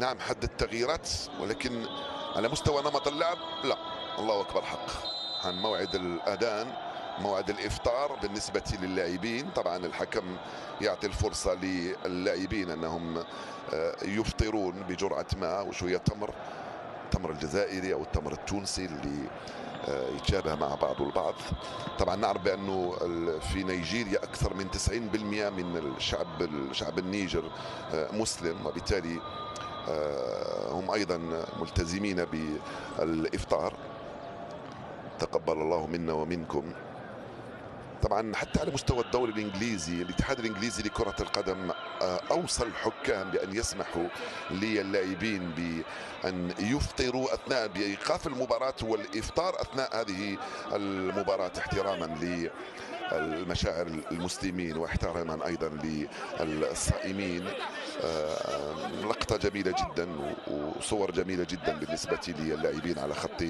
نعم حدث تغييرات، ولكن على مستوى نمط اللعب لا. الله اكبر حق. عن موعد الاذان، موعد الافطار بالنسبه للاعبين، طبعا الحكم يعطي الفرصه للاعبين انهم يفطرون بجرعه ماء وشويه تمر، التمر الجزائري او التمر التونسي اللي يتشابه مع بعض البعض. طبعا نعرف بانه في نيجيريا اكثر من 90% من شعب النيجر مسلم، وبالتالي هم ايضا ملتزمين بالافطار. تقبل الله منا ومنكم. طبعا حتى على مستوى الدوري الانجليزي، الاتحاد الانجليزي لكرة القدم اوصى الحكام بان يسمحوا للاعبين بان يفطروا اثناء بايقاف المباراة والافطار اثناء هذه المباراة، احتراما المشاعر المسلمين واحتراما ايضا للصائمين. لقطة جميلة جدا وصور جميلة جدا بالنسبة للاعبين على خط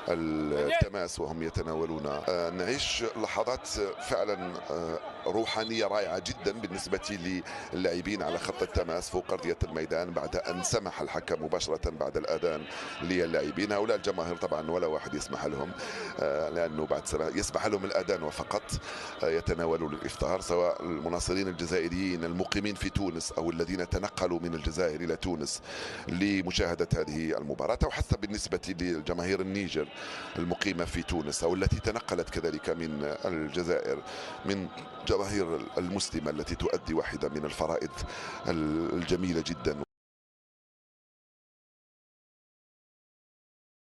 التماس وهم يتناولون. نعيش لحظات فعلا روحانية رائعة جدا بالنسبة للاعبين على خط التماس فوق أرضية الميدان، بعد أن سمح الحكم مباشرة بعد الأذان للاعبين. هؤلاء الجماهير طبعا ولا واحد يسمح لهم، لأنه بعد يسمح لهم الأذان وفقط يتناولون الإفطار، سواء المناصرين الجزائريين المقيمين في تونس أو الذين تنقلوا من الجزائر إلى تونس لمشاهدة هذه المباراة، أو حتى بالنسبة للجماهير النيجر المقيمة في تونس أو التي تنقلت كذلك من الجزائر، من جماهير المسلمة التي تؤدي واحدة من الفرائض الجميلة جدا.